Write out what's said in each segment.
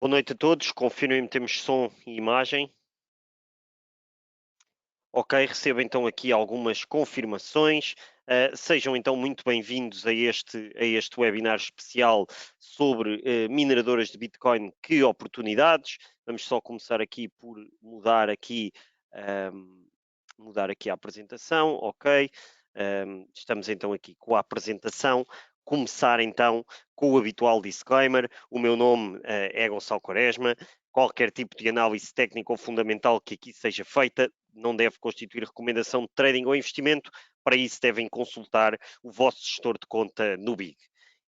Boa noite a todos, confirmem-me que temos som e imagem. Ok, recebo então aqui algumas confirmações. Sejam então muito bem-vindos a este webinar especial sobre mineradoras de Bitcoin, que oportunidades. Vamos só começar aqui por mudar aqui a apresentação, ok. Estamos então aqui com a apresentação. Começar então com o habitual disclaimer. O meu nome é Gonçalo Quaresma. Qualquer tipo de análise técnica ou fundamental que aqui seja feita não deve constituir recomendação de trading ou investimento. Para isso devem consultar o vosso gestor de conta no BIG.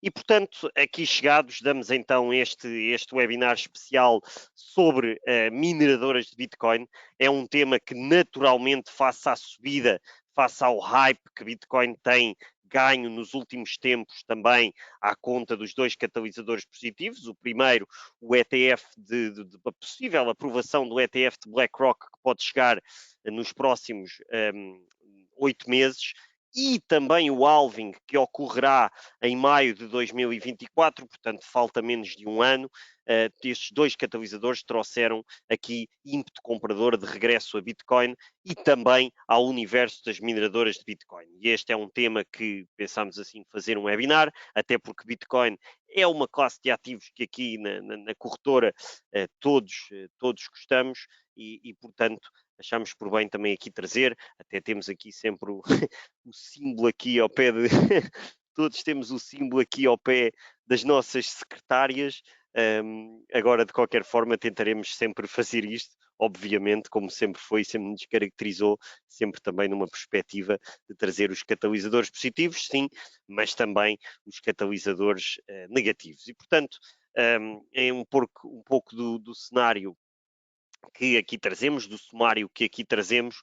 E, portanto, aqui chegados, damos então este webinar especial sobre mineradoras de Bitcoin. É um tema que naturalmente, face à subida, face ao hype que Bitcoin tem ganho nos últimos tempos também à conta dos dois catalisadores positivos. O primeiro, o ETF, a possível aprovação do ETF de BlackRock, que pode chegar nos próximos 8 meses, e também o halving, que ocorrerá em maio de 2024, portanto falta menos de um ano. Estes dois catalisadores trouxeram aqui ímpeto comprador de regresso a Bitcoin e também ao universo das mineradoras de Bitcoin. E este é um tema que pensamos assim fazer um webinar, até porque Bitcoin é uma classe de ativos que aqui na corretora todos gostamos e, portanto, achamos por bem também aqui trazer, até temos aqui sempre o, o símbolo aqui ao pé de... Todos temos o símbolo aqui ao pé das nossas secretárias. Agora, de qualquer forma, tentaremos sempre fazer isto, obviamente, como sempre foi, sempre nos caracterizou, sempre também numa perspectiva de trazer os catalisadores positivos, sim, mas também os catalisadores negativos. E, portanto, é um pouco do cenário que aqui trazemos, do sumário que aqui trazemos.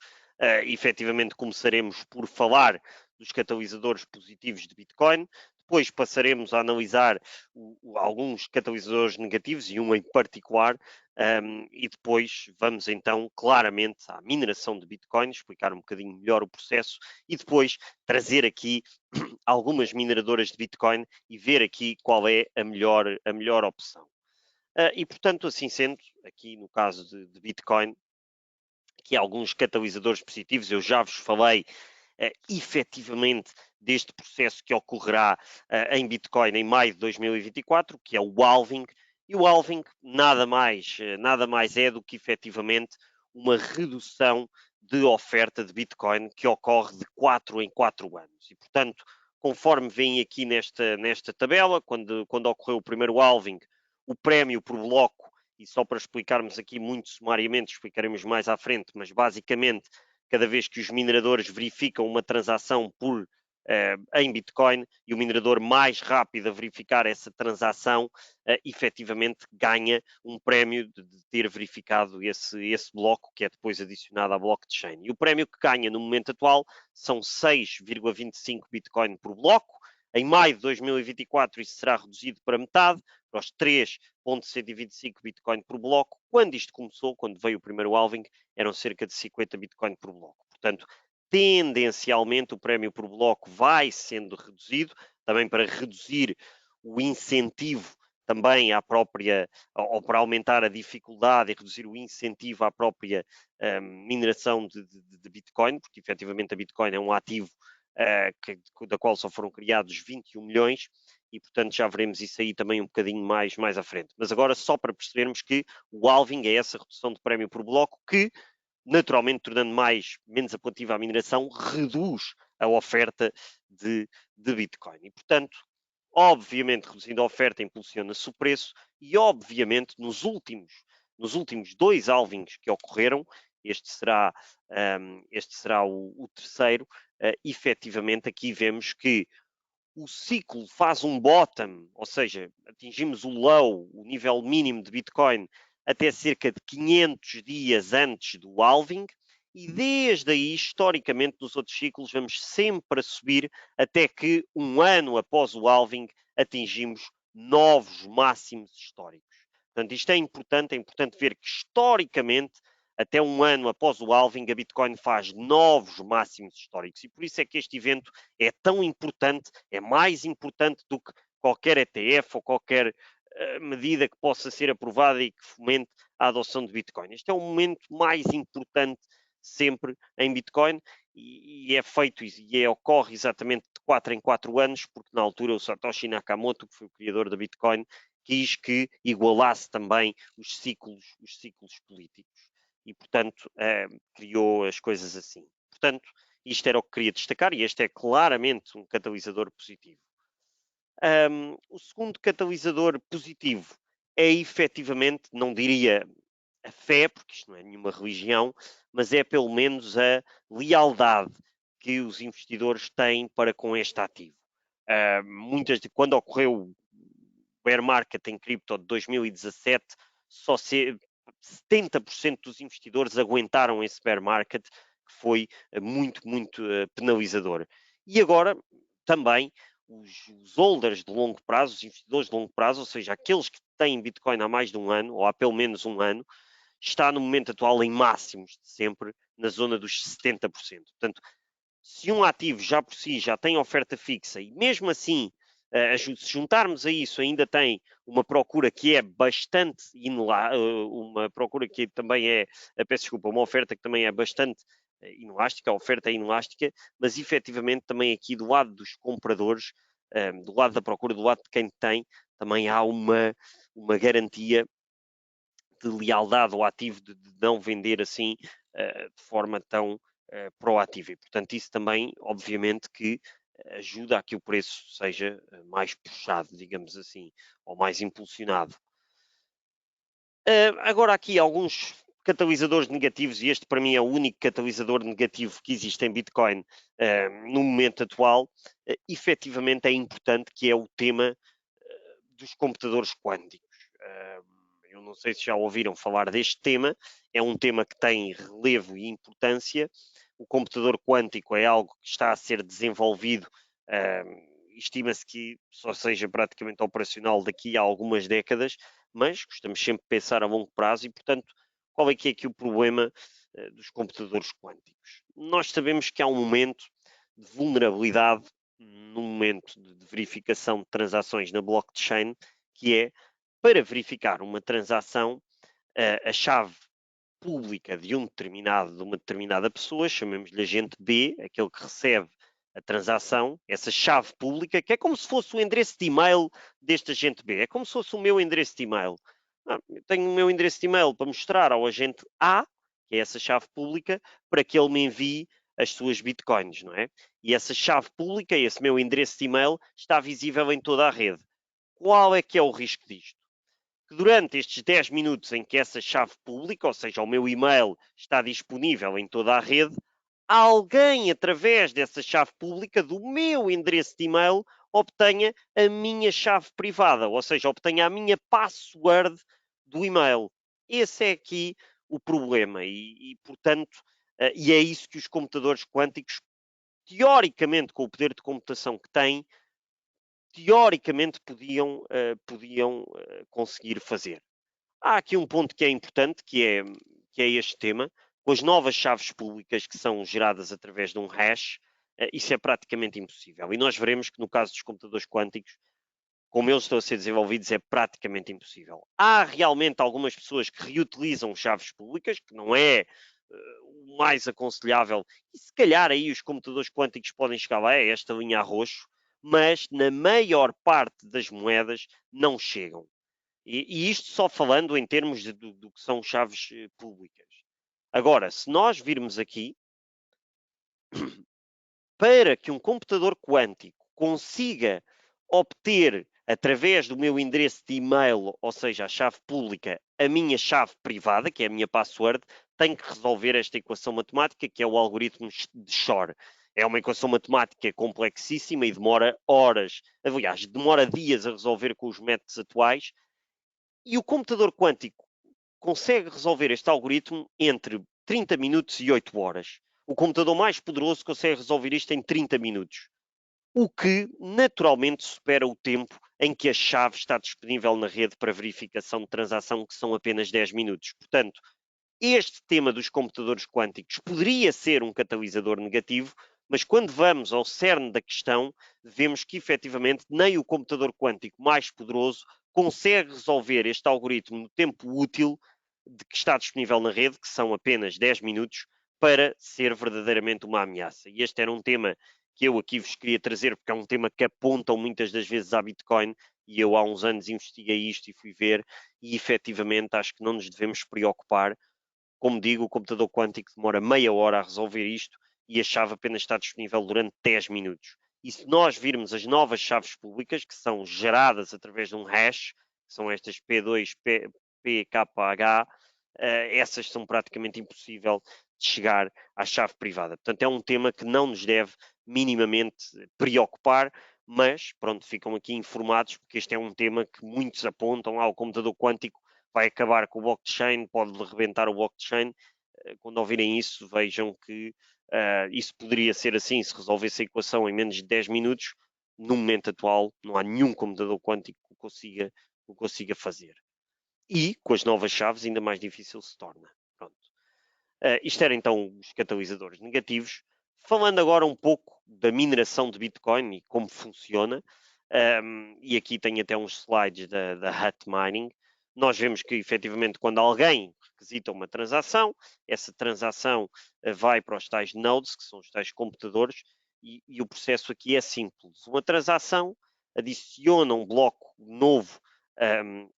Efetivamente começaremos por falar dos catalisadores positivos de Bitcoin, depois passaremos a analisar alguns catalisadores negativos e um em particular, e depois vamos então claramente à mineração de Bitcoin, explicar um bocadinho melhor o processo e depois trazer aqui algumas mineradoras de Bitcoin e ver aqui qual é a melhor opção. E, portanto, assim sendo, aqui no caso de Bitcoin, aqui há alguns catalisadores positivos, eu já vos falei efetivamente deste processo que ocorrerá em Bitcoin em maio de 2024, que é o halving, e o halving nada mais é do que efetivamente uma redução de oferta de Bitcoin que ocorre de 4 em 4 anos. E, portanto, conforme vem aqui nesta tabela, quando ocorreu o primeiro halving, o prémio por bloco, e só para explicarmos aqui muito sumariamente, explicaremos mais à frente, mas basicamente, cada vez que os mineradores verificam uma transação em Bitcoin e o minerador mais rápido a verificar essa transação, efetivamente ganha um prémio de ter verificado esse bloco, que é depois adicionado à blockchain. E o prémio que ganha no momento atual são 6,25 Bitcoin por bloco. Em maio de 2024 isso será reduzido para metade, para os 3,125 Bitcoin por bloco. Quando isto começou, quando veio o primeiro halving, eram cerca de 50 Bitcoin por bloco. Portanto, tendencialmente o prémio por bloco vai sendo reduzido, também para reduzir o incentivo também à própria, ou para aumentar a dificuldade e reduzir o incentivo à própria mineração de Bitcoin, porque efetivamente a Bitcoin é um ativo da qual só foram criados 21 milhões, e portanto já veremos isso aí também um bocadinho mais à frente. Mas agora só para percebermos que o halving é essa redução de prémio por bloco que, naturalmente, tornando menos apelativa a mineração, reduz a oferta de Bitcoin. E, portanto, obviamente, reduzindo a oferta, impulsiona-se o preço e, obviamente, nos últimos dois halvings que ocorreram, este será o terceiro, efetivamente aqui vemos que o ciclo faz um bottom, ou seja, atingimos o low, o nível mínimo de Bitcoin, até cerca de 500 dias antes do halving, e desde aí, historicamente, nos outros ciclos, vamos sempre a subir até que, um ano após o halving, atingimos novos máximos históricos. Portanto, isto é importante ver que, historicamente, até um ano após o halving, a Bitcoin faz novos máximos históricos. E por isso é que este evento é tão importante, é mais importante do que qualquer ETF ou qualquer medida que possa ser aprovada e que fomente a adoção de Bitcoin. Este é o momento mais importante sempre em Bitcoin e é feito e ocorre exatamente de 4 em 4 anos, porque na altura o Satoshi Nakamoto, que foi o criador da Bitcoin, quis que igualasse também os ciclos políticos e, portanto, criou as coisas assim. Portanto, isto era o que queria destacar e este é claramente um catalisador positivo. O segundo catalisador positivo é efetivamente, não diria a fé, porque isto não é nenhuma religião, mas é pelo menos a lealdade que os investidores têm para com este ativo. Quando ocorreu o bear market em cripto de 2017, só 70% dos investidores aguentaram esse bear market, que foi muito penalizador. E agora, também, os holders de longo prazo, os investidores de longo prazo, ou seja, aqueles que têm Bitcoin há mais de um ano, ou há pelo menos um ano, está no momento atual em máximos de sempre, na zona dos 70%. Portanto, se um ativo já por si já tem oferta fixa e mesmo assim, se juntarmos a isso, ainda tem uma procura que é bastante uma procura que também é, peço desculpa, uma oferta que também é bastante inelástica, a oferta é inelástica, mas efetivamente também aqui do lado dos compradores, do lado da procura, do lado de quem tem, também há uma garantia de lealdade ao ativo, de não vender assim de forma tão proativa. E, portanto, isso também, obviamente, que ajuda a que o preço seja mais puxado, digamos assim, ou mais impulsionado. Agora aqui alguns catalisadores negativos, e este para mim é o único catalisador negativo que existe em Bitcoin no momento atual, efetivamente é importante, que é o tema dos computadores quânticos. Eu não sei se já ouviram falar deste tema, é um tema que tem relevo e importância. O computador quântico é algo que está a ser desenvolvido, estima-se que só seja praticamente operacional daqui a algumas décadas, mas gostamos sempre de pensar a longo prazo e, portanto, qual é que é aqui o problema dos computadores quânticos? Nós sabemos que há um momento de vulnerabilidade no momento de verificação de transações na blockchain, que é para verificar uma transação, a chave pública de uma determinada pessoa, chamemos-lhe agente B, aquele que recebe a transação, essa chave pública, que é como se fosse o endereço de e-mail deste agente B, é como se fosse o meu endereço de e-mail. Eu tenho o meu endereço de e-mail para mostrar ao agente A, que é essa chave pública, para que ele me envie as suas bitcoins, não é? E essa chave pública, esse meu endereço de e-mail, está visível em toda a rede. Qual é que é o risco disto? Que durante estes 10 minutos em que essa chave pública, ou seja, o meu e-mail, está disponível em toda a rede, alguém, através dessa chave pública, do meu endereço de e-mail, obtenha a minha chave privada, ou seja, obtenha a minha password do e-mail. Esse é aqui o problema portanto, e é isso que os computadores quânticos, teoricamente, com o poder de computação que têm, teoricamente podiam conseguir fazer. Há aqui um ponto que é importante, que é este tema, com as novas chaves públicas que são geradas através de um hash, isso é praticamente impossível. E nós veremos que no caso dos computadores quânticos, como eles estão a ser desenvolvidos, é praticamente impossível. Há realmente algumas pessoas que reutilizam chaves públicas, que não é o mais aconselhável, e se calhar aí os computadores quânticos podem chegar lá, é esta linha a roxo, mas na maior parte das moedas não chegam. E isto só falando em termos do que são chaves públicas. Agora, se nós virmos aqui, para que um computador quântico consiga obter, através do meu endereço de e-mail, ou seja, a chave pública, a minha chave privada, que é a minha password, tem que resolver esta equação matemática, que é o algoritmo de Shor. É uma equação matemática complexíssima e demora horas, aliás, demora dias a resolver com os métodos atuais. E o computador quântico consegue resolver este algoritmo entre 30 minutos e 8 horas. O computador mais poderoso consegue resolver isto em 30 minutos, o que naturalmente supera o tempo em que a chave está disponível na rede para verificação de transação, que são apenas 10 minutos. Portanto, este tema dos computadores quânticos poderia ser um catalisador negativo, mas quando vamos ao cerne da questão, vemos que efetivamente nem o computador quântico mais poderoso consegue resolver este algoritmo no tempo útil de que está disponível na rede, que são apenas 10 minutos, para ser verdadeiramente uma ameaça. E este era um tema que eu aqui vos queria trazer, porque é um tema que apontam muitas das vezes à Bitcoin, e eu há uns anos investiguei isto e fui ver, e efetivamente acho que não nos devemos preocupar. Como digo, o computador quântico demora meia hora a resolver isto e a chave apenas está disponível durante 10 minutos. E se nós virmos as novas chaves públicas, que são geradas através de um hash, que são estas P2, PKH, essas são praticamente impossível de chegar à chave privada. Portanto, é um tema que não nos deve minimamente preocupar, mas, pronto, ficam aqui informados, porque este é um tema que muitos apontam ao computador quântico vai acabar com o blockchain, pode rebentar o blockchain. Quando ouvirem isso, vejam que isso poderia ser assim, se resolvesse a equação em menos de 10 minutos. No momento atual, não há nenhum computador quântico que o consiga fazer. E, com as novas chaves, ainda mais difícil se torna. Pronto. Isto era então os catalisadores negativos. Falando agora um pouco da mineração de Bitcoin e como funciona, e aqui tenho até uns slides da Hut Mining, nós vemos que efetivamente quando alguém requisita uma transação, essa transação vai para os tais nodes, que são os tais computadores, e o processo aqui é simples. Uma transação adiciona um bloco novo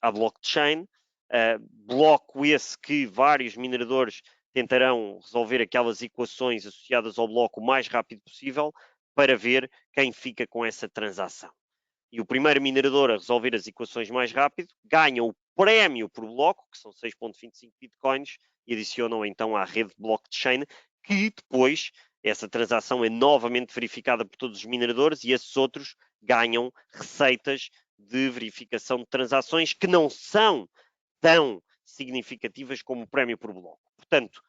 à blockchain, bloco esse que vários mineradores tentarão resolver aquelas equações associadas ao bloco o mais rápido possível para ver quem fica com essa transação. E o primeiro minerador a resolver as equações mais rápido ganha o prémio por bloco, que são 6,25 bitcoins, e adicionam então à rede blockchain, que depois essa transação é novamente verificada por todos os mineradores e esses outros ganham receitas de verificação de transações que não são tão significativas como o prémio por bloco. Portanto,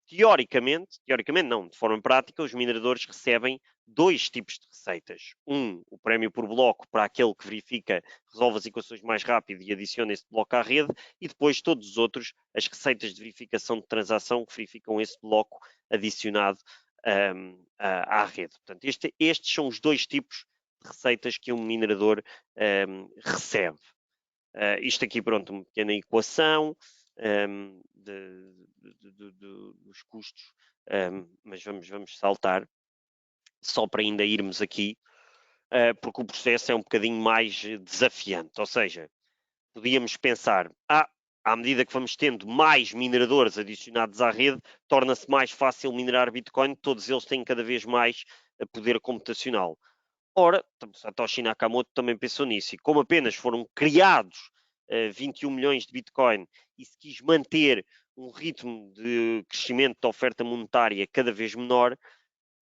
teoricamente não, de forma prática, os mineradores recebem dois tipos de receitas. O prémio por bloco para aquele que verifica, resolve as equações mais rápido e adiciona esse bloco à rede, e depois todos os outros, as receitas de verificação de transação que verificam esse bloco adicionado à rede. Portanto, estes são os dois tipos de receitas que um minerador recebe. Isto aqui, pronto, uma pequena equação dos custos, mas vamos saltar, só para ainda irmos aqui, porque o processo é um bocadinho mais desafiante, ou seja, podíamos pensar, à medida que vamos tendo mais mineradores adicionados à rede, torna-se mais fácil minerar Bitcoin, todos eles têm cada vez mais poder computacional. Ora, Satoshi Nakamoto também pensou nisso, e como apenas foram criados 21 milhões de Bitcoin e se quis manter um ritmo de crescimento da oferta monetária cada vez menor,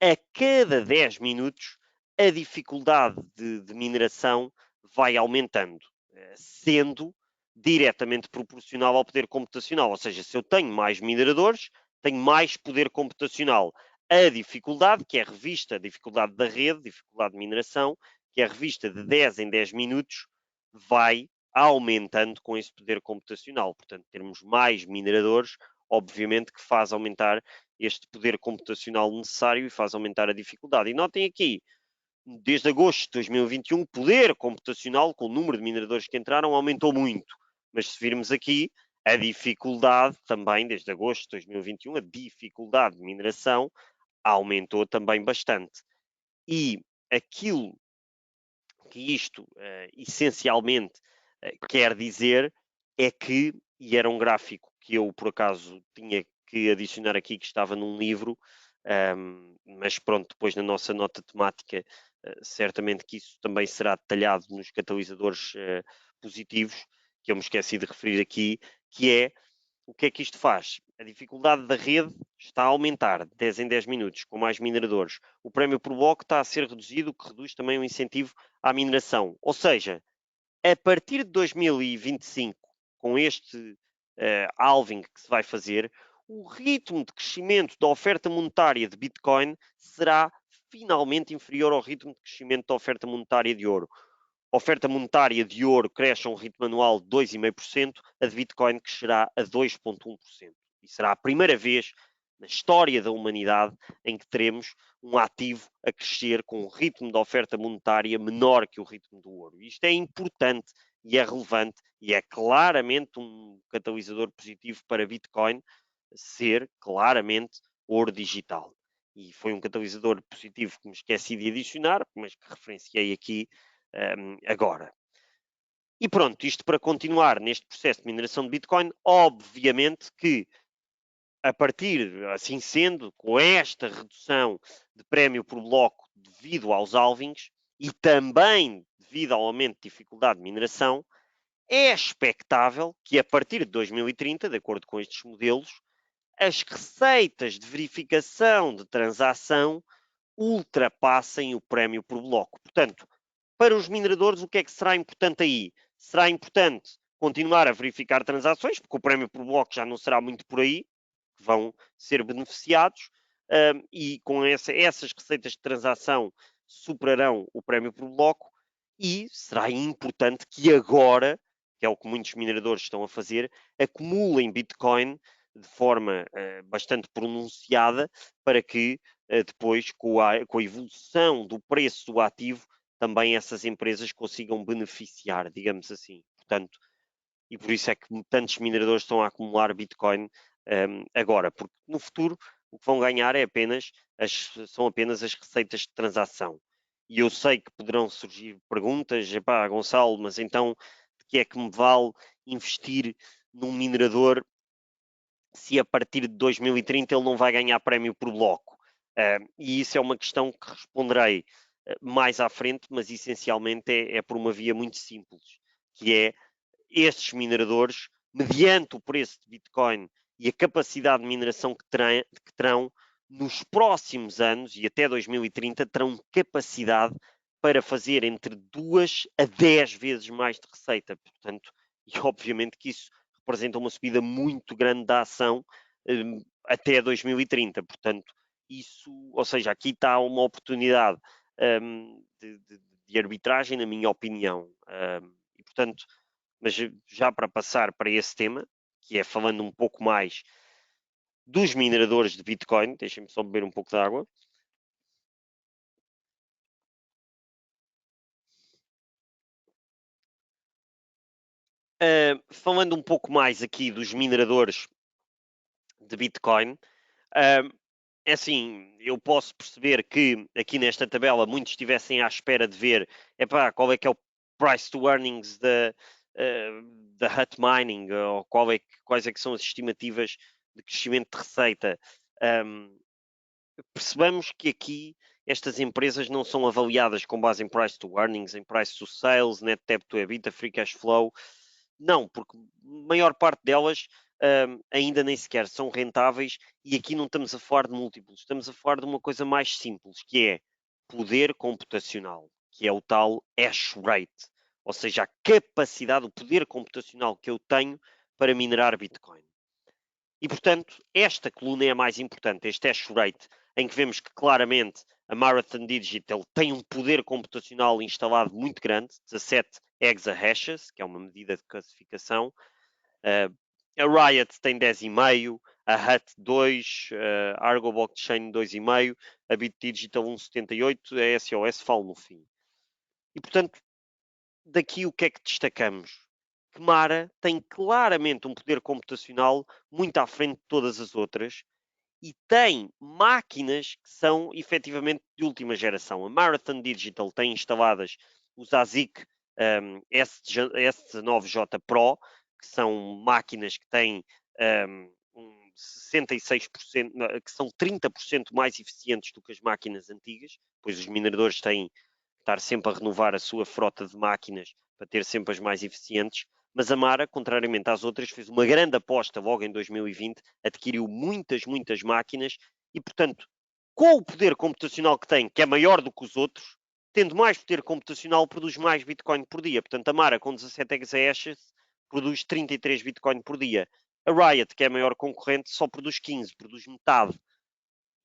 a cada 10 minutos a dificuldade de mineração vai aumentando, sendo diretamente proporcional ao poder computacional. Ou seja, se eu tenho mais mineradores, tenho mais poder computacional. A dificuldade, que é revista, a dificuldade da rede, dificuldade de mineração, que é revista de 10 em 10 minutos, vai aumentando com esse poder computacional. Portanto, termos mais mineradores, obviamente que faz aumentar este poder computacional necessário e faz aumentar a dificuldade. E notem aqui, desde agosto de 2021, o poder computacional, com o número de mineradores que entraram, aumentou muito. Mas se virmos aqui, a dificuldade também, desde agosto de 2021, a dificuldade de mineração aumentou também bastante. E aquilo que isto essencialmente quer dizer é que, e era um gráfico que eu por acaso tinha que adicionar aqui, que estava num livro, mas pronto, depois na nossa nota temática, certamente que isso também será detalhado nos catalisadores positivos, que eu me esqueci de referir aqui, que é o que é que isto faz? A dificuldade da rede está a aumentar de 10 em 10 minutos, com mais mineradores. O prémio por bloco está a ser reduzido, o que reduz também o incentivo à mineração. Ou seja, a partir de 2025, com este halving que se vai fazer, o ritmo de crescimento da oferta monetária de Bitcoin será finalmente inferior ao ritmo de crescimento da oferta monetária de ouro. A oferta monetária de ouro cresce a um ritmo anual de 2,5%, a de Bitcoin crescerá a 2,1%. E será a primeira vez na história da humanidade em que teremos um ativo a crescer com um ritmo de oferta monetária menor que o ritmo do ouro. Isto é importante e é relevante e é claramente um catalisador positivo para Bitcoin ser claramente ouro digital. E foi um catalisador positivo que me esqueci de adicionar, mas que referenciei aqui agora. E pronto, isto para continuar neste processo de mineração de Bitcoin, obviamente que a partir, assim sendo, com esta redução de prémio por bloco devido aos halvings e também devido ao aumento de dificuldade de mineração, é expectável que a partir de 2030, de acordo com estes modelos, as receitas de verificação de transação ultrapassem o prémio por bloco. Portanto, para os mineradores, o que é que será importante aí? Será importante continuar a verificar transações, porque o prémio por bloco já não será muito por aí, que vão ser beneficiados, e com essas receitas de transação superarão o prémio por bloco, e será importante que agora, que é o que muitos mineradores estão a fazer, acumulem Bitcoin de forma bastante pronunciada para que depois, com a evolução do preço do ativo, também essas empresas consigam beneficiar, digamos assim. Portanto, e por isso é que tantos mineradores estão a acumular Bitcoin agora, porque no futuro o que vão ganhar são apenas as receitas de transação. E eu sei que poderão surgir perguntas, epá, Gonçalo, mas então de que é que me vale investir num minerador se a partir de 2030 ele não vai ganhar prémio por bloco? E isso é uma questão que responderei mais à frente, mas essencialmente é por uma via muito simples, que é estes mineradores, mediante o preço de Bitcoin e a capacidade de mineração que terão, nos próximos anos e até 2030, terão capacidade para fazer entre 2 a 10 vezes mais de receita. Portanto, e obviamente que isso representa uma subida muito grande da ação até 2030. Portanto, isso, ou seja, aqui está uma oportunidade de arbitragem, na minha opinião. E, portanto, mas já para passar para esse tema, que é falando um pouco mais dos mineradores de Bitcoin, deixem-me só beber um pouco de água. Falando um pouco mais aqui dos mineradores de Bitcoin, é assim, eu posso perceber que aqui nesta tabela muitos estivessem à espera de ver epá, qual é que é o price to earnings da Hut Mining, ou quais é que são as estimativas de crescimento de receita. Percebamos que aqui estas empresas não são avaliadas com base em price to earnings, em price to sales, net debt to EBITDA, free cash flow. Não, porque a maior parte delas ainda nem sequer são rentáveis e aqui não estamos a falar de múltiplos, estamos a falar de uma coisa mais simples, que é poder computacional, que é o tal hash rate, ou seja, a capacidade, o poder computacional que eu tenho para minerar Bitcoin. E, portanto, esta coluna é a mais importante, este hash rate, em que vemos que claramente a Marathon Digital tem um poder computacional instalado muito grande, 17 exahashes, que é uma medida de classificação. A Riot tem 10,5, a Hut 2, a Argo Blockchain 2,5, a Bit Digital 1,78, a SOS falo no fim. E, portanto, daqui o que é que destacamos? Que Mara tem claramente um poder computacional muito à frente de todas as outras e tem máquinas que são efetivamente de última geração. A Marathon Digital tem instaladas os ASIC S19J Pro, que são máquinas que têm 66%, que são 30% mais eficientes do que as máquinas antigas, pois os mineradores têm que estar sempre a renovar a sua frota de máquinas para ter sempre as mais eficientes. Mas a Mara, contrariamente às outras, fez uma grande aposta logo em 2020, adquiriu muitas máquinas e, portanto, com o poder computacional que tem, que é maior do que os outros, tendo mais poder computacional, produz mais Bitcoin por dia. Portanto, a Mara, com 17 exahashes, produz 33 Bitcoin por dia. A Riot, que é a maior concorrente, só produz 15, produz metade.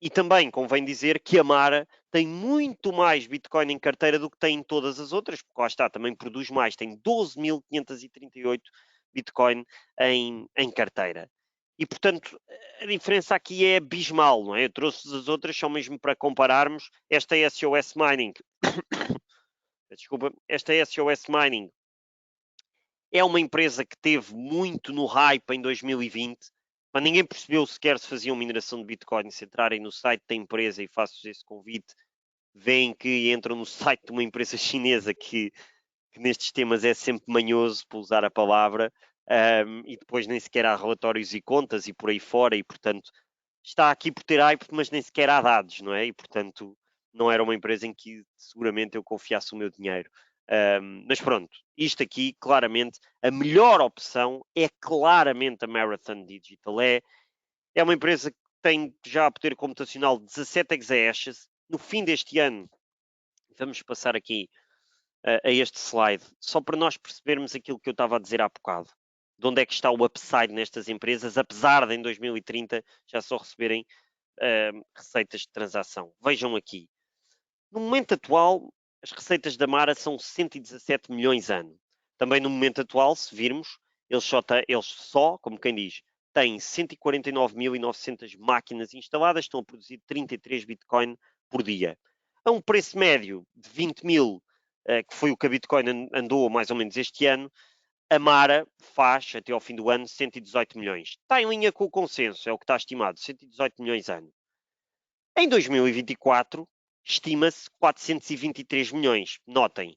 E também convém dizer que a Mara tem muito mais Bitcoin em carteira do que tem em todas as outras, porque lá está, também produz mais, tem 12.538 Bitcoin em carteira. E, portanto, a diferença aqui é abismal, não é? Eu trouxe as outras só mesmo para compararmos. Esta é a SOS Mining. Desculpa, esta é a SOS Mining. É uma empresa que teve muito no hype em 2020, mas ninguém percebeu sequer se faziam mineração de Bitcoin. Se entrarem no site da empresa e faço esse convite, veem que entram no site de uma empresa chinesa que nestes temas é sempre manhoso, por usar a palavra, e depois nem sequer há relatórios e contas e por aí fora, e portanto está aqui por ter hype, mas nem sequer há dados, não é? E portanto não era uma empresa em que seguramente eu confiasse o meu dinheiro. Mas pronto, isto aqui, claramente, a melhor opção é claramente a Marathon Digital. É uma empresa que tem já poder computacional de 17 exahashes. No fim deste ano, vamos passar aqui a este slide, só para nós percebermos aquilo que eu estava a dizer há bocado. De onde é que está o upside nestas empresas, apesar de em 2030 já só receberem receitas de transação. Vejam aqui. No momento atual, as receitas da Mara são 117 milhões ano. Também no momento atual, se virmos, eles só, como quem diz, têm 149.900 máquinas instaladas, estão a produzir 33 Bitcoin por dia. A um preço médio de 20 mil, que foi o que a Bitcoin andou mais ou menos este ano, a Mara faz, até ao fim do ano, 118 milhões. Está em linha com o consenso, é o que está estimado, 118 milhões ano. Em 2024, estima-se 423 milhões. Notem,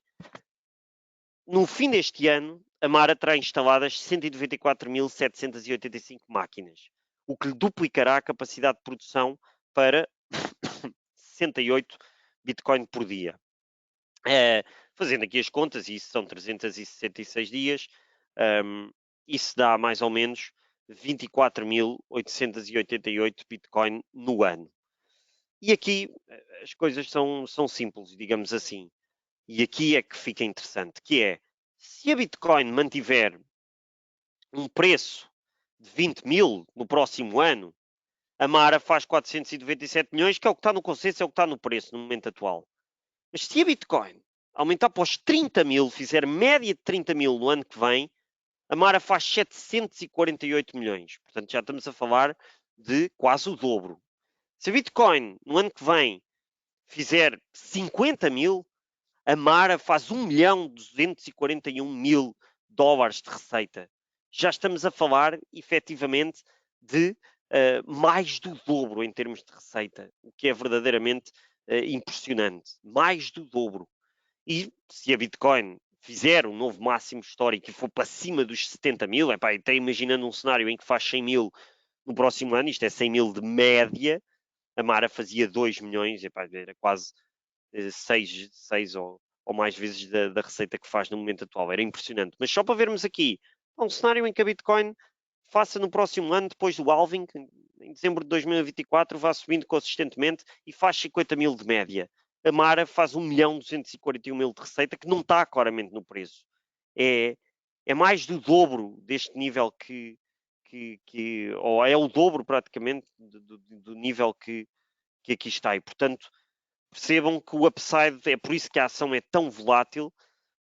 no fim deste ano, a Mara terá instaladas 194.785 máquinas, o que lhe duplicará a capacidade de produção para 68 Bitcoin por dia. Fazendo aqui as contas, isso são 366 dias, isso dá mais ou menos 24.888 Bitcoin no ano. E aqui as coisas são simples, digamos assim. E aqui é que fica interessante, que é, se a Bitcoin mantiver um preço de 20 mil no próximo ano, a Mara faz 497 milhões, que é o que está no consenso, é o que está no preço no momento atual. Mas se a Bitcoin aumentar para os 30 mil, fizer média de 30 mil no ano que vem, a Mara faz 748 milhões. Portanto, já estamos a falar de quase o dobro. Se a Bitcoin, no ano que vem, fizer 50 mil, a Mara faz 1.241.000 dólares de receita. Já estamos a falar, efetivamente, de mais do dobro em termos de receita, o que é verdadeiramente impressionante. Mais do dobro. E se a Bitcoin fizer um novo máximo histórico e for para cima dos 70 mil, até imaginando um cenário em que faz 100 mil no próximo ano, isto é 100 mil de média, a Mara fazia 2 milhões, era quase 6 ou mais vezes da receita que faz no momento atual. Era impressionante. Mas só para vermos aqui, um cenário em que a Bitcoin faça no próximo ano, depois do halving, em dezembro de 2024, vá subindo consistentemente e faz 50 mil de média. A Mara faz 1.241.000 de receita, que não está claramente no preço. É mais do dobro deste nível ou é o dobro praticamente do nível que aqui está. E, portanto, percebam que o upside, é por isso que a ação é tão volátil,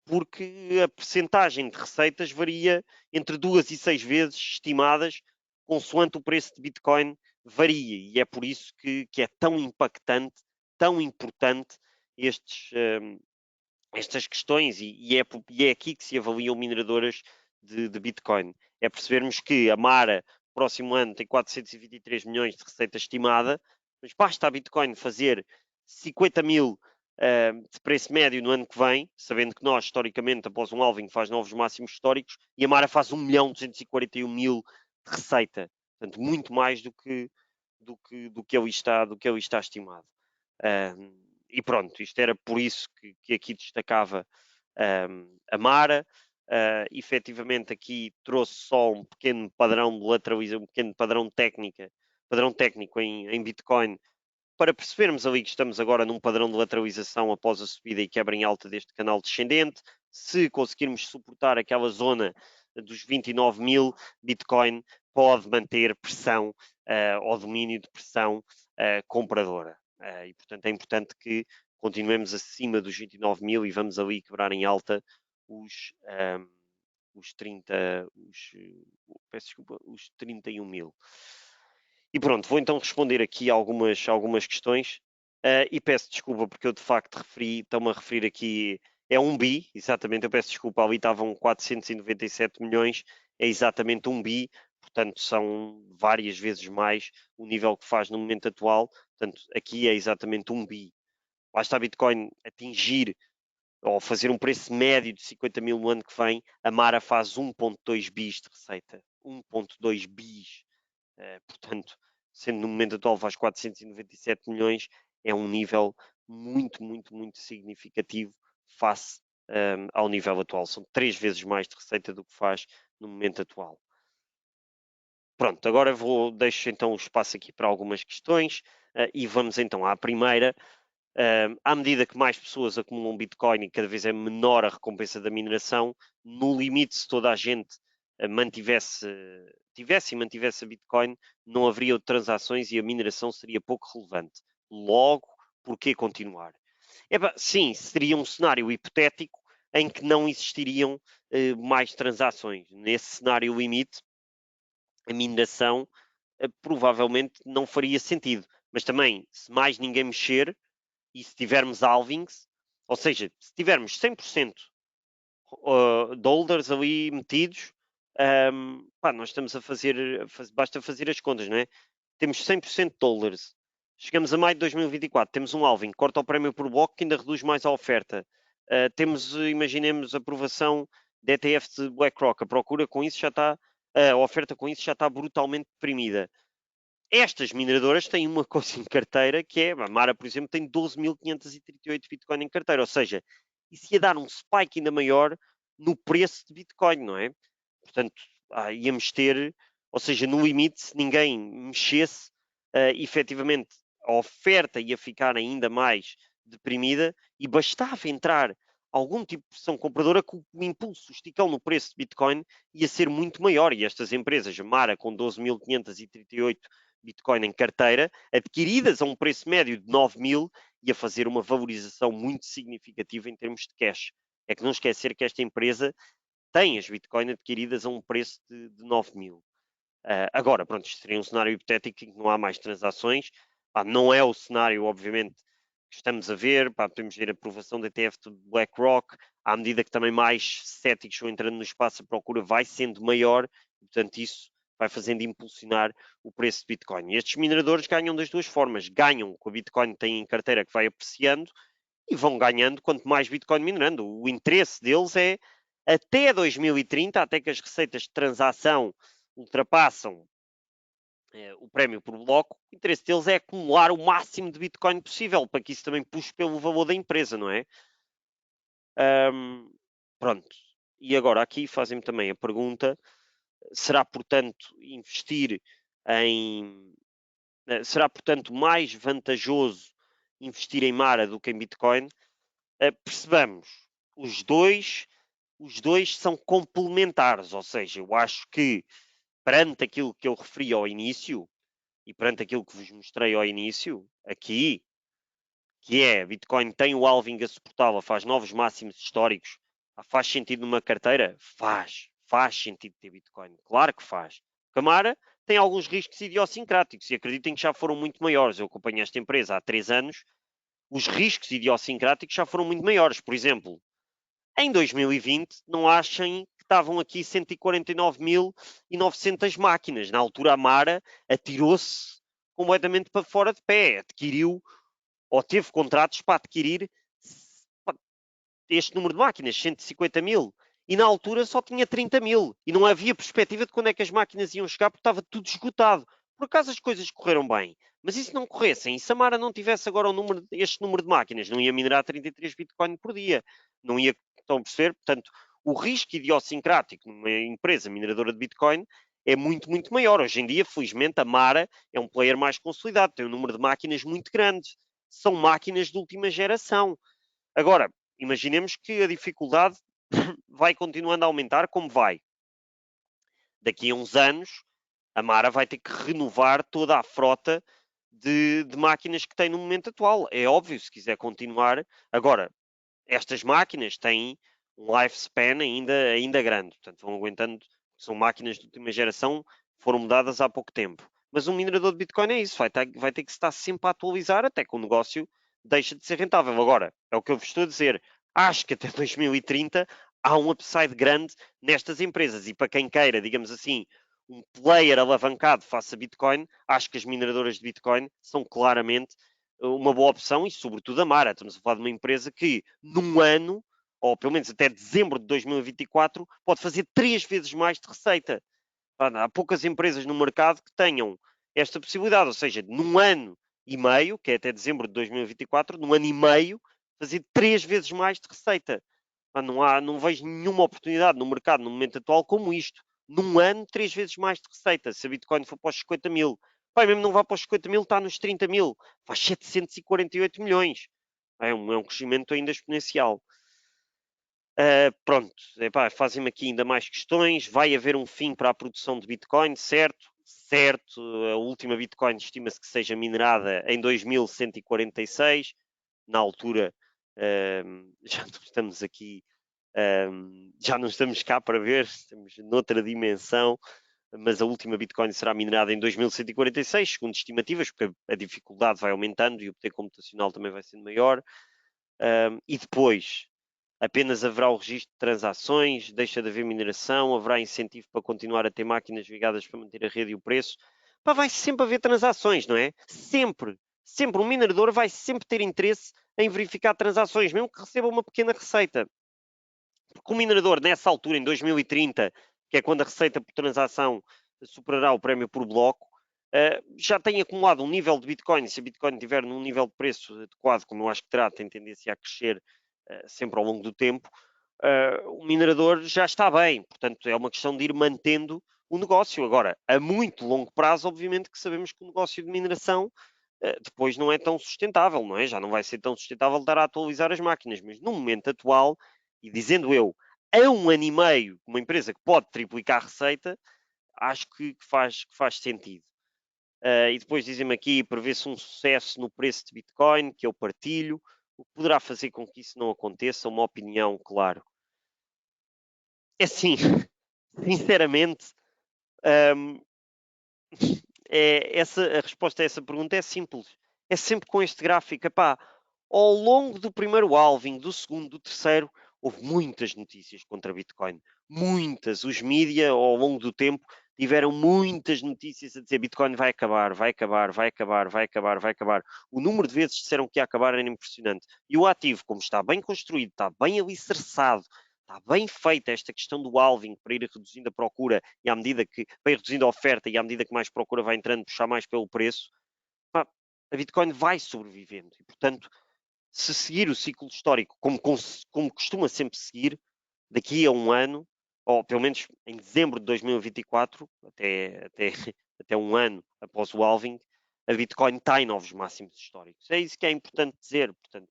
porque a percentagem de receitas varia entre 2 e 6 vezes estimadas, consoante o preço de Bitcoin varia, e é por isso que é tão impactante, tão importante estas questões, e é aqui que se avaliam mineradoras de Bitcoin. É percebermos que a Mara, próximo ano, tem 423 milhões de receita estimada, mas basta a Bitcoin fazer 50 mil de preço médio no ano que vem, sabendo que nós, historicamente, após um halving, faz novos máximos históricos, e a Mara faz 1.241.000 de receita. Portanto, muito mais do que ali está estimado. E pronto, isto era por isso que aqui destacava a Mara. Efetivamente aqui trouxe só um pequeno padrão de lateralização, um pequeno padrão técnico em Bitcoin, para percebermos ali que estamos agora num padrão de lateralização após a subida e quebra em alta deste canal descendente. Se conseguirmos suportar aquela zona dos 29 mil, Bitcoin pode manter pressão ou domínio de pressão compradora. E, portanto, é importante que continuemos acima dos 29 mil e vamos ali quebrar em alta os 30, peço desculpa, os 31 mil. E pronto, vou então responder aqui algumas questões e peço desculpa porque eu de facto estão-me a referir aqui é 1 bi, exatamente, eu peço desculpa, ali estavam 497 milhões, é exatamente 1 bi, portanto são várias vezes mais o nível que faz no momento atual, portanto aqui é exatamente 1 bi. Lá está a Bitcoin atingir ou fazer um preço médio de 50 mil no ano que vem, a Mara faz 1.2 bis de receita. 1.2 bis. Portanto, sendo no momento atual faz 497 milhões, é um nível muito, muito, muito significativo face ao nível atual. São 3 vezes mais de receita do que faz no momento atual. Pronto, agora deixo então o espaço aqui para algumas questões e vamos então à primeira. À medida que mais pessoas acumulam Bitcoin e cada vez é menor a recompensa da mineração, no limite, se toda a gente tivesse e mantivesse a Bitcoin, não haveria transações e a mineração seria pouco relevante. Logo, por que continuar? Sim, seria um cenário hipotético em que não existiriam mais transações. Nesse cenário limite, a mineração provavelmente não faria sentido. Mas também, se mais ninguém mexer, e se tivermos halvings, ou seja, se tivermos 100% de holders ali metidos, nós estamos basta fazer as contas, não é? Temos 100% de holders. Chegamos a maio de 2024, temos um halving, corta o prémio por bloco que ainda reduz mais a oferta. Imaginemos, aprovação de ETF de BlackRock, a oferta com isso já está brutalmente deprimida. Estas mineradoras têm uma coisa em carteira que é, a Mara, por exemplo, tem 12.538 Bitcoin em carteira, ou seja, isso ia dar um spike ainda maior no preço de Bitcoin, não é? Portanto, íamos ter, ou seja, no limite, se ninguém mexesse, efetivamente a oferta ia ficar ainda mais deprimida e bastava entrar algum tipo de pressão compradora que o impulso, o esticão no preço de Bitcoin ia ser muito maior. E estas empresas, a Mara com 12.538 Bitcoin em carteira, adquiridas a um preço médio de 9 mil, ia fazer uma valorização muito significativa em termos de cash. É que não esquecer que esta empresa tem as Bitcoin adquiridas a um preço de 9 mil. Agora, pronto, isto seria um cenário hipotético em que não há mais transações. Não é o cenário, obviamente, que estamos a ver. Podemos ver a aprovação da ETF de BlackRock. À medida que também mais céticos vão entrando no espaço, a procura vai sendo maior. Portanto, isso vai fazendo impulsionar o preço de Bitcoin. E estes mineradores ganham das duas formas. Ganham com a Bitcoin tem em carteira que vai apreciando e vão ganhando quanto mais Bitcoin minerando. O interesse deles é até 2030, até que as receitas de transação ultrapassam o prémio por bloco, o interesse deles é acumular o máximo de Bitcoin possível, para que isso também puxe pelo valor da empresa, não é? Pronto. E agora aqui fazem-me também a pergunta, será, portanto, será, portanto, mais vantajoso investir em Mara do que em Bitcoin? Percebamos, os dois são complementares, ou seja, eu acho que perante aquilo que eu referi ao início e perante aquilo que vos mostrei ao início, aqui, que é Bitcoin tem o halving a suportá-la, faz novos máximos históricos, faz sentido numa carteira? Faz sentido ter Bitcoin, claro que faz. Camara tem alguns riscos idiosincráticos e acreditem que já foram muito maiores. Eu acompanho esta empresa há 3 anos, os riscos idiosincráticos já foram muito maiores. Por exemplo, em 2020, não achem que estavam aqui 149.900 máquinas. Na altura, a Mara atirou-se completamente para fora de pé. Adquiriu, ou teve contratos para adquirir este número de máquinas, 150 mil. E na altura só tinha 30 mil. E não havia perspectiva de quando é que as máquinas iam chegar, porque estava tudo esgotado. Por acaso as coisas correram bem. Mas e se não corressem? E se a Mara não tivesse agora este número de máquinas? Não ia minerar 33 Bitcoin por dia. Não ia, estão a perceber? Portanto, o risco idiosincrático numa empresa mineradora de Bitcoin é muito, muito maior. Hoje em dia, felizmente, a Mara é um player mais consolidado. Tem um número de máquinas muito grande. São máquinas de última geração. Agora, imaginemos que a dificuldade vai continuando a aumentar como vai. Daqui a uns anos, a Mara vai ter que renovar toda a frota de máquinas que tem no momento atual. É óbvio, se quiser continuar. Agora, estas máquinas têm um lifespan ainda grande. Portanto, vão aguentando. São máquinas de última geração, foram mudadas há pouco tempo. Mas um minerador de Bitcoin é isso. Vai ter que estar sempre a atualizar até que o negócio deixa de ser rentável. Agora, é o que eu vos estou a dizer. acho que até 2030 há um upside grande nestas empresas. E para quem queira, digamos assim, um player alavancado face a Bitcoin, acho que as mineradoras de Bitcoin são claramente uma boa opção e, sobretudo, a Mara. Estamos a falar de uma empresa que, num ano, ou pelo menos até dezembro de 2024, pode fazer 3 vezes mais de receita. Há poucas empresas no mercado que tenham esta possibilidade, ou seja, num ano e meio, que é até dezembro de 2024, num ano e meio, fazer 3 vezes mais de receita. Não vejo nenhuma oportunidade no mercado no momento atual como isto. Num ano, 3 vezes mais de receita. Se a Bitcoin for para os 50 mil, mesmo não vá para os 50 mil, está nos 30 mil, faz 748 milhões. É um crescimento ainda exponencial. Pronto, fazem-me aqui ainda mais questões. Vai haver um fim para a produção de Bitcoin, certo? Certo, a última Bitcoin estima-se que seja minerada em 2146. Na altura, já não estamos aqui, já não estamos cá para ver, estamos noutra dimensão, mas a última Bitcoin será minerada em 2146, segundo estimativas, porque a dificuldade vai aumentando e o poder computacional também vai sendo maior. E depois, apenas haverá o registro de transações, deixa de haver mineração, haverá incentivo para continuar a ter máquinas ligadas para manter a rede e o preço. Vai sempre haver transações, não é? Sempre. Sempre. Um minerador vai sempre ter interesse em verificar transações, mesmo que receba uma pequena receita. Porque o minerador, nessa altura, em 2030, que é quando a receita por transação superará o prémio por bloco, já tem acumulado um nível de Bitcoin. Se a Bitcoin estiver num nível de preço adequado, como eu acho que terá, tem tendência a crescer sempre ao longo do tempo, o minerador já está bem. Portanto, é uma questão de ir mantendo o negócio. Agora, a muito longo prazo, obviamente que sabemos que o negócio de mineração depois não é tão sustentável, não é? Já não vai ser tão sustentável estar a atualizar as máquinas. Mas no momento atual, e dizendo eu, a um ano e meio, uma empresa que pode triplicar a receita, acho que faz sentido. E depois dizem-me aqui, prevê-se um sucesso no preço de Bitcoin, que eu partilho. O que poderá fazer com que isso não aconteça? Uma opinião, claro. É assim, sinceramente, um, a resposta a essa pergunta é simples. É sempre com este gráfico. Epá, ao longo do primeiro halving, do segundo, do terceiro, houve muitas notícias contra Bitcoin. Muitas. Os mídias, ao longo do tempo, tiveram muitas notícias a dizer Bitcoin vai acabar, vai acabar, vai acabar, vai acabar, vai acabar. O número de vezes disseram que ia acabar era impressionante. E o ativo, como está bem construído, está bem alicerçado, está bem feita esta questão do halving para ir reduzindo a procura e à medida que vai reduzindo a oferta e à medida que mais procura vai entrando, puxar mais pelo preço, a Bitcoin vai sobrevivendo. E, portanto, se seguir o ciclo histórico como costuma sempre seguir, daqui a um ano, ou pelo menos em dezembro de 2024, até um ano após o halving, a Bitcoin está em novos máximos históricos. É isso que é importante dizer. Portanto,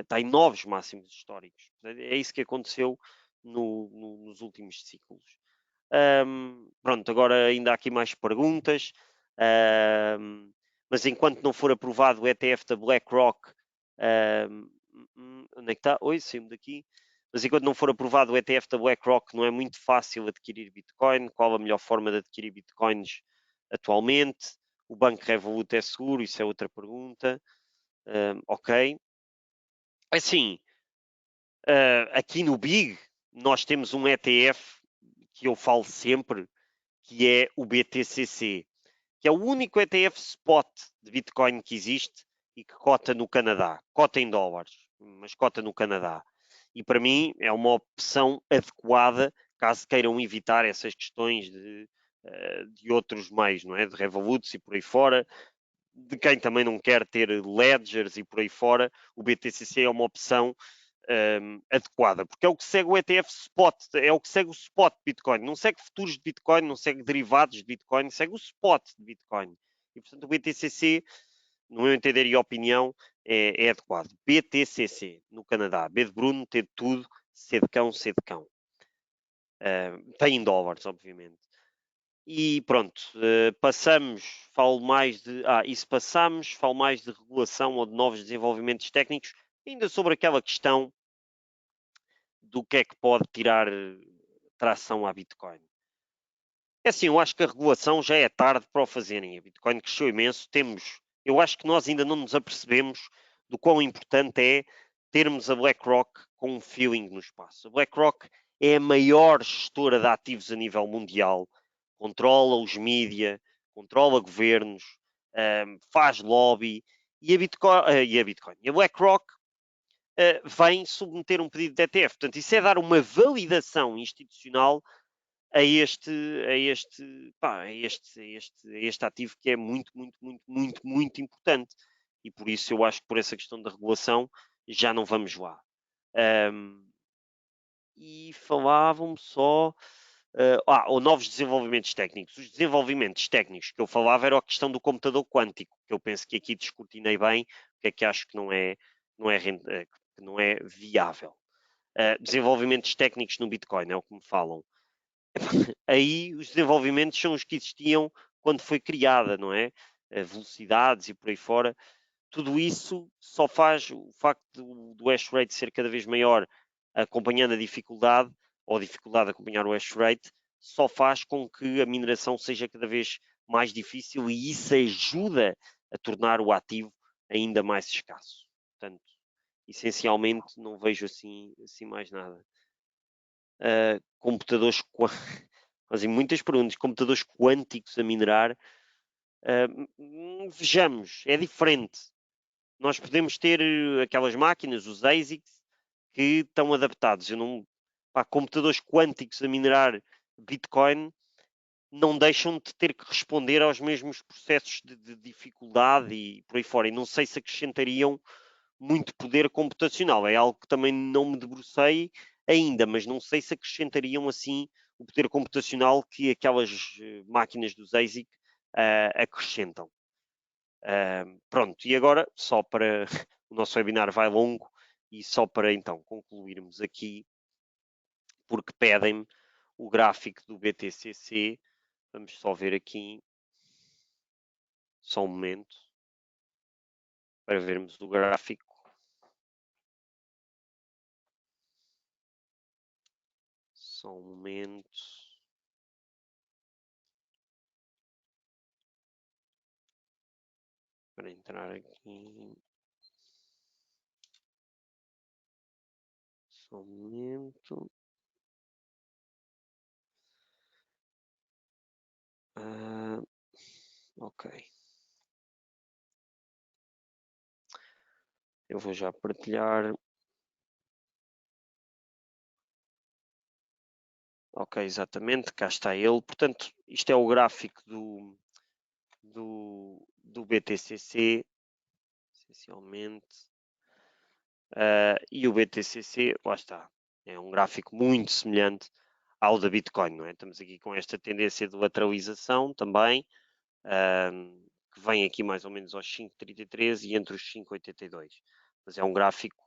está em novos máximos históricos. É isso que aconteceu nos últimos ciclos. Pronto, agora ainda há aqui mais perguntas. Mas enquanto não for aprovado o ETF da BlackRock, onde é que está? Oi, saímos daqui. Mas enquanto não for aprovado o ETF da BlackRock, não é muito fácil adquirir Bitcoin. Qual a melhor forma de adquirir Bitcoins atualmente? O Banco Revolut é seguro? Isso é outra pergunta. Ok. Assim, aqui no Big, nós temos um ETF que eu falo sempre, que é o BTCC, que é o único ETF spot de Bitcoin que existe e que cota no Canadá. Cota em dólares, mas cota no Canadá. E para mim é uma opção adequada caso queiram evitar essas questões de outros meios, não é? De Revoluts e por aí fora. De quem também não quer ter ledgers e por aí fora, o BTCC é uma opção adequada, porque é o que segue o ETF spot, é o que segue o spot de Bitcoin, não segue futuros de Bitcoin, não segue derivados de Bitcoin, segue o spot de Bitcoin. E portanto o BTCC, no meu entender e opinião, é adequado. BTCC, no Canadá, B de Bruno, T de tudo, C de cão, C de cão. Tem em dólares, obviamente. E pronto, passamos, falo mais de. E se passamos, falo mais de regulação ou de novos desenvolvimentos técnicos, ainda sobre aquela questão do que é que pode tirar tração à Bitcoin. É assim, eu acho que a regulação já é tarde para o fazerem. A Bitcoin cresceu imenso. Eu acho que nós ainda não nos apercebemos do quão importante é termos a BlackRock com um feeling no espaço. A BlackRock é a maior gestora de ativos a nível mundial, controla os mídia, controla governos, faz lobby, e a BlackRock vem submeter um pedido de ETF. Portanto, isso é dar uma validação institucional a este ativo que é muito, muito, muito, muito, muito importante. E por isso eu acho que por essa questão da regulação já não vamos lá. E falavam-me só ou novos desenvolvimentos técnicos. Os desenvolvimentos técnicos que eu falava era a questão do computador quântico, que eu penso que aqui descortinei bem, porque é que acho que não é viável. Desenvolvimentos técnicos no Bitcoin, é o que me falam. Aí os desenvolvimentos são os que existiam quando foi criada, não é? Velocidades e por aí fora. Tudo isso só faz o facto do hash rate ser cada vez maior, acompanhando a dificuldade, ou a dificuldade de acompanhar o hash rate, só faz com que a mineração seja cada vez mais difícil e isso ajuda a tornar o ativo ainda mais escasso. Portanto, essencialmente não vejo assim mais nada. Computadores fazem muitas perguntas, computadores quânticos a minerar, vejamos, é diferente. Nós podemos ter aquelas máquinas, os ASICs, que estão adaptados. Computadores quânticos a minerar Bitcoin não deixam de ter que responder aos mesmos processos de dificuldade e por aí fora. E não sei se acrescentariam muito poder computacional. É algo que também não me debrucei ainda, mas não sei se acrescentariam assim o poder computacional que aquelas máquinas dos ASIC acrescentam. Pronto, e agora, só para o nosso webinar vai longo, e só para então concluirmos aqui, porque pedem-me o gráfico do BTCC, vamos só ver aqui, só um momento, para vermos o gráfico. Só um momento. Para entrar aqui. Só um momento. Ok. Eu vou já partilhar. Ok, exatamente, cá está ele. Portanto, isto é o gráfico do BTCC, essencialmente. E o BTCC, lá está, é um gráfico muito semelhante ao da Bitcoin, não é? Estamos aqui com esta tendência de lateralização também, que vem aqui mais ou menos aos 5,33 e entre os 5,82. Mas é um gráfico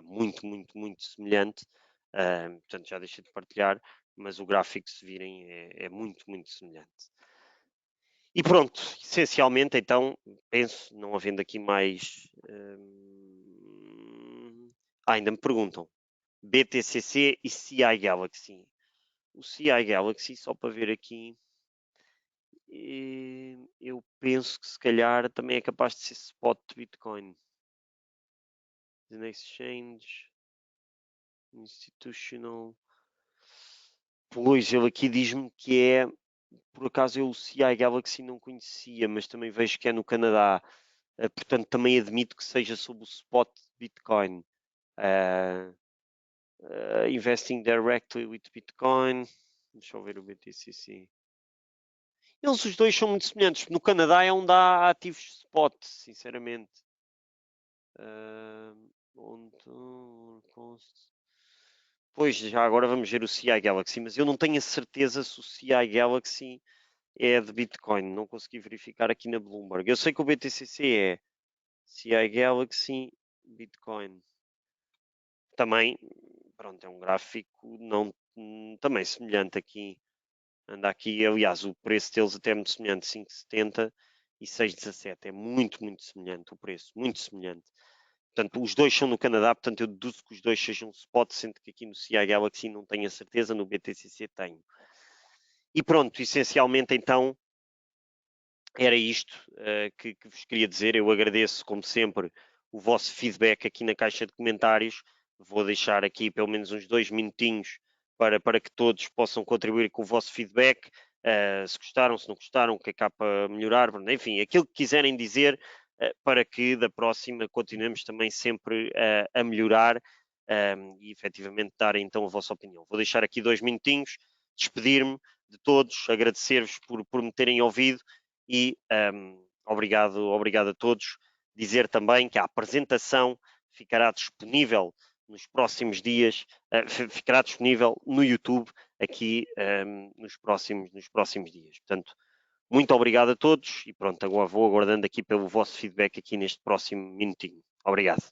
muito, muito, muito semelhante. Portanto, já deixei de partilhar, mas o gráfico, se virem, é muito, muito semelhante. E pronto, essencialmente, então, penso, não havendo aqui mais. Ainda me perguntam. BTCC e CI Galaxy. O CI Galaxy, só para ver aqui, eu penso que se calhar também é capaz de ser spot de Bitcoin. The Exchange, Institutional. Pois, ele aqui diz-me que é, por acaso eu o CI Galaxy não conhecia, mas também vejo que é no Canadá. Portanto, também admito que seja sob o spot de Bitcoin. Investing directly with Bitcoin. Deixa eu ver o BTCC. Eles os dois são muito semelhantes. No Canadá é onde há ativos spot, sinceramente. Pois, já agora vamos ver o CI Galaxy, mas eu não tenho a certeza se o CI Galaxy é de Bitcoin. Não consegui verificar aqui na Bloomberg. Eu sei que o BTCC é CI Galaxy Bitcoin. Também, pronto, é um gráfico não, também semelhante aqui. Anda aqui, aliás, o preço deles até é muito semelhante, 5,70 e 6,17. É muito, muito semelhante o preço, muito semelhante. Portanto, os dois são no Canadá, portanto eu deduzo que os dois sejam spot, sendo que aqui no CI Galaxy não tenho a certeza, no BTCC tenho. E pronto, essencialmente então, era isto que vos queria dizer. Eu agradeço, como sempre, o vosso feedback aqui na caixa de comentários. Vou deixar aqui pelo menos uns 2 minutinhos para que todos possam contribuir com o vosso feedback. Se gostaram, se não gostaram, o que é que há para melhorar, enfim, aquilo que quiserem dizer, para que da próxima continuemos também sempre a melhorar e efetivamente dar então a vossa opinião. Vou deixar aqui 2 minutinhos, despedir-me de todos, agradecer-vos por me terem ouvido e obrigado a todos. Dizer também que a apresentação ficará disponível nos próximos dias, ficará disponível no YouTube aqui nos próximos dias. Portanto, muito obrigado a todos e pronto, agora vou aguardando aqui pelo vosso feedback aqui neste próximo minutinho. Obrigado.